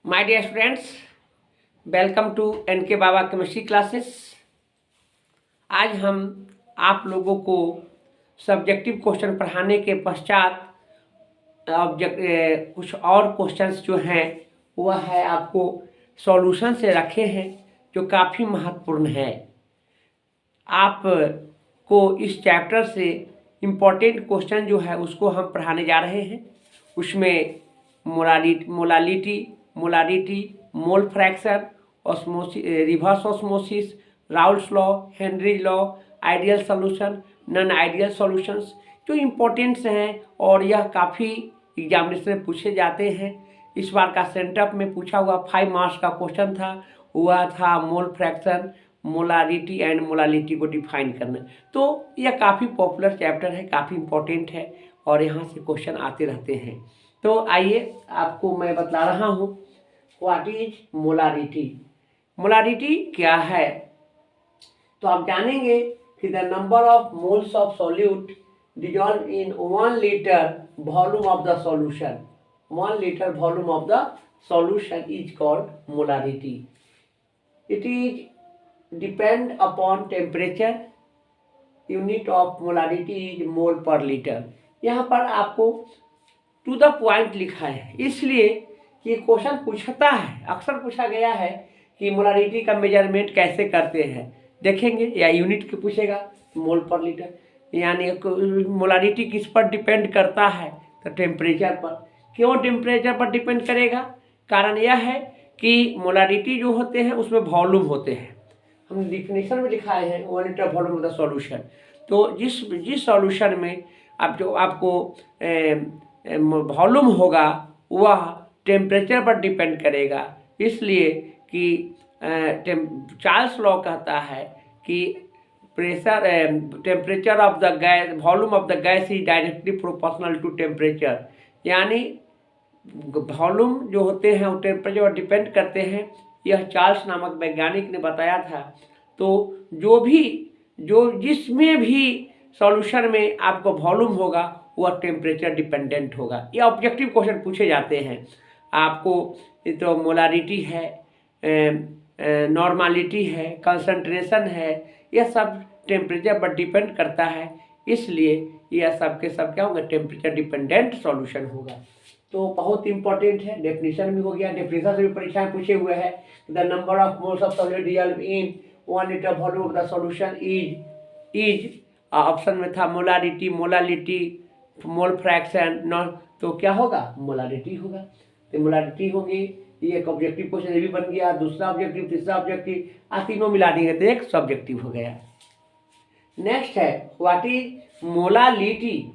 My dear students, welcome to N K Baba chemistry classes. आज हम आप लोगों को सब्जेक्टिव क्वेश्चन पढ़ाने के पश्चात कुछ और क्वेश्चंस जो हैं वह है आपको सॉल्यूशन से रखे हैं जो काफ़ी महत्वपूर्ण है। आपको इस चैप्टर से इम्पोर्टेंट क्वेश्चन जो है उसको हम पढ़ाने जा रहे हैं। उसमें molarity, mole fraction, reverse osmosis, Raoult's law, Henry law, ideal solution, non ideal solutions जो इम्पोर्टेंट्स हैं और यह काफ़ी एग्जामिनेशन में पूछे जाते हैं। इस बार का सेंटअप में पूछा हुआ 5 मार्क्स का क्वेश्चन था, वह था mole fraction, molarity and molality को डिफाइन करना। तो यह काफ़ी पॉपुलर चैप्टर है, काफ़ी इम्पोर्टेंट है और यहाँ से क्वेश्चन आते रहते हैं। तो आइए आपको मैं बता रहा हूँ व्हाट इज मोलारिटी। मोलारिटी क्या है तो आप जानेंगे कि the number of moles of solute dissolve in 1 litre volume of the solution. 1 litre volume of the solution is called molarity. It is depend upon temperature. Unit of molarity is mole per litre. यहाँ पर आपको to the point लिखा है, इसलिए कि question पूछता है, अक्सर पूछा गया है कि मोलारिटी का मेजरमेंट कैसे करते हैं, देखेंगे या यूनिट के पूछेगा मोल पर लीटर, यानी मोलारिटी किस पर डिपेंड करता है तो टेम्परेचर पर। क्यों टेम्परेचर पर डिपेंड करेगा? कारण यह है कि मोलारिटी जो होते हैं उसमें वॉल्यूम होते हैं। हम डिफिनेशन में लिखाए हैं 1 litre volume of the solution. तो जिस सॉल्यूशन में आपको वॉल्यूम होगा वह टेम्परेचर पर डिपेंड करेगा। इसलिए कि चार्ल्स लॉ कहता है कि temperature of the gas, volume of the gas is directly proportional to temperature. यानी वॉल्यूम जो होते हैं वो टेम्परेचर पर डिपेंड करते हैं। यह चार्ल्स नामक वैज्ञानिक ने बताया था। तो जिसमें भी सॉल्यूशन में आपको वॉल्यूम होगा वह टेम्परेचर डिपेंडेंट होगा। ये ऑब्जेक्टिव क्वेश्चन पूछे जाते हैं आपको। तो मोलारिटी है, नॉर्मालिटी है, कंसंट्रेशन है, यह सब टेम्परेचर पर डिपेंड करता है। इसलिए यह सब के सब क्या होगा, टेम्परेचर डिपेंडेंट सॉल्यूशन होगा। तो बहुत इंपॉर्टेंट है। डेफिनेशन भी हो गया, डेफिनेशन से भी परीक्षाएं पूछे हुए हैं। The number of moles of solute dissolve in 1 litre volume of the solution is option में था molarity, molality, mole fraction, non, तो क्या होगा, मोलारिटी होगा। तो मोलारिटी होगी। ये एक ऑब्जेक्टिव क्वेश्चन ये भी बन गया, दूसरा ऑब्जेक्टिव, तीसरा ऑब्जेक्टिव, तीनों मिला देंगे तो एक सब्जेक्टिव हो गया। नेक्स्ट है व्हाट इज मोलालिटी।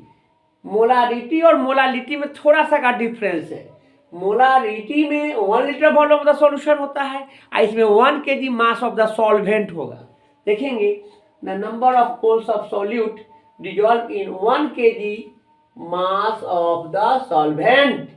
मोलारिटी और मोलालिटी में थोड़ा सा का डिफरेंस है। मोलारिटी में 1 litre volume of the solution होता है और इसमें 1 kg mass of the solvent होगा। देखेंगे the number of moles of solute dissolve in 1 kg mass of the solvent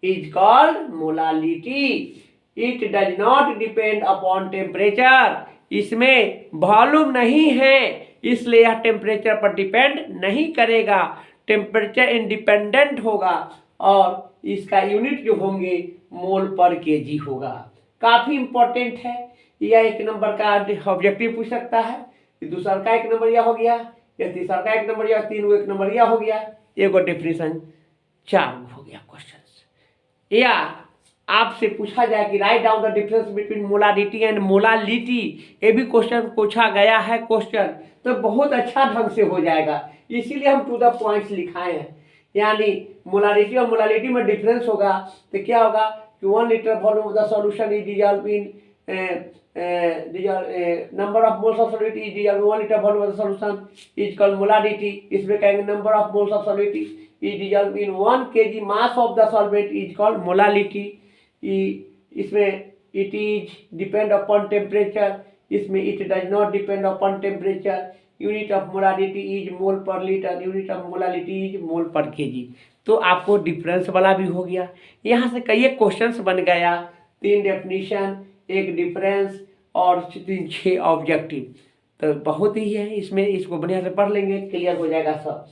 is called molality. It does not depend upon temperature. इसमें volume नहीं है इसलिए यह टेम्परेचर पर डिपेंड नहीं करेगा, टेम्परेचर इंडिपेंडेंट होगा और इसका यूनिट जो होंगे मोल पर केजी होगा। काफ़ी इंपॉर्टेंट है। यह 1 नंबर का ऑब्जेक्टिव पूछ सकता है, दूसरा का 1 नंबर यह हो गया, या तीसरा का 1 नंबर, या 3 1 नंबर यह हो गया, एक और डेफिनेशन 4 हो गया क्वेश्चन। या आपसे पूछा जाए कि write down the difference between molarity and molality, ये भी क्वेश्चन पूछा गया है क्वेश्चन, तो बहुत अच्छा ढंग से हो जाएगा। इसीलिए हम टू द पॉइंट्स लिखाए हैं। यानी मोलारिटी और मोलालिटी में डिफरेंस होगा तो क्या होगा कि 1 litre volume of the solution is dissolve in number of moles of solute is dissolve 1 litre volume of the solution is called molarity. इसमें कहेंगे number of moles of solute is dissolve in 1 kg mass of the solvent is called molality. इसमें it is depend upon temperature, इसमें it does not depend upon temperature. Unit of molarity is mole per litre, unit of molality is mole पर KG. तो आपको difference वाला भी हो गया। यहाँ से कई क्वेश्चंस बन गया, 3 डेफिनेशन, 1 डिफरेंस और 6 ऑब्जेक्टिव। तो बहुत ही है इसमें, इसको बढ़िया से पढ़ लेंगे, क्लियर हो जाएगा सब।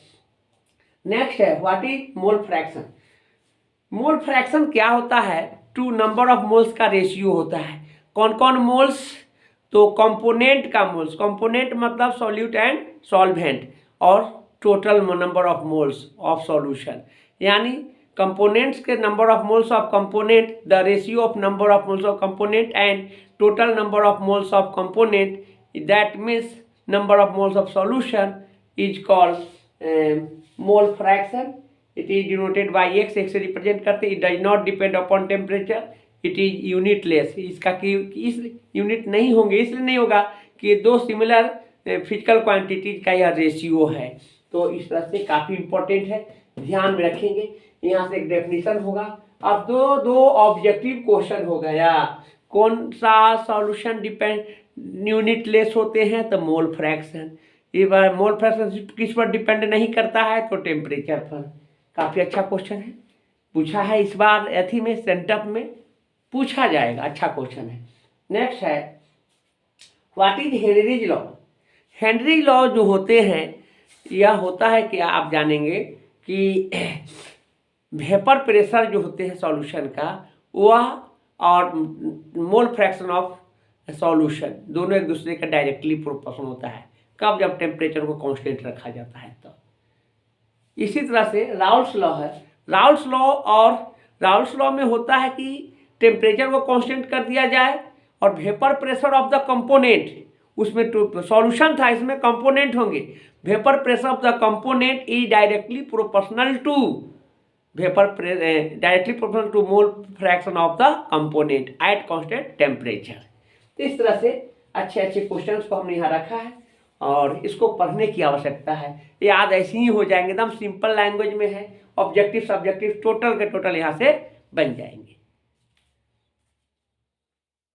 नेक्स्ट है what is mole fraction. Mole fraction क्या होता है टू नंबर ऑफ मोल्स का रेशियो होता है। कौन कौन मोल्स? तो कंपोनेंट का मोल्स, कंपोनेंट मतलब सॉल्यूट एंड सॉल्वेंट, और total number of moles of solution, यानी कंपोनेंट्स के number of moles of component, the ratio of number of moles of component and total number of moles of component, that means number of moles of solution is called mole fraction. It is denoted by x, x से represent करते। It does not depend upon temperature, it is unitless. इसका कि इस unit नहीं होंगे, इसलिए नहीं होगा कि दो सिमिलर फिजिकल क्वांटिटीज का यह रेशियो है। तो इस तरह से काफ़ी इंपॉर्टेंट है, ध्यान में रखेंगे। यहाँ से एक डेफिनेशन होगा। अब दो ऑब्जेक्टिव क्वेश्चन हो गया। कौन सा सॉल्यूशन डिपेंड यूनिटलेस होते हैं? तो मोल फ्रैक्शन। ये बार मोल फ्रैक्शन किस पर डिपेंड नहीं करता है? तो टेम्परेचर पर। काफ़ी अच्छा क्वेश्चन है, पूछा है इस बार एथी में, सेंटअप में पूछा जाएगा, अच्छा क्वेश्चन है। नेक्स्ट है what is Henry's law. Henry law जो होते हैं, यह होता है कि आप जानेंगे कि वेपर प्रेशर जो होते हैं सॉल्यूशन का, वह और मोल फ्रैक्शन ऑफ सॉल्यूशन दोनों एक दूसरे का डायरेक्टली प्रोपोर्शनल होता है। कब? जब टेम्परेचर को कांस्टेंट रखा जाता है। तो इसी तरह से राउल्स लॉ है। राउल्स लॉ, और राउल्स लॉ में होता है कि टेम्परेचर को कांस्टेंट कर दिया जाए और vapour pressure of the component, उसमें तो सॉल्यूशन था, इसमें कंपोनेंट होंगे। Vapour pressure of the component is directly proportional to directly proportional to mole fraction of the component at constant temperature. तो इस तरह से अच्छे अच्छे क्वेश्चंस को हमने यहाँ रखा है और इसको पढ़ने की आवश्यकता है। याद ऐसे ही हो जाएंगे, एकदम सिंपल लैंग्वेज में है। ऑब्जेक्टिव सब्जेक्टिव टोटल के टोटल यहाँ से बन जाएंगे।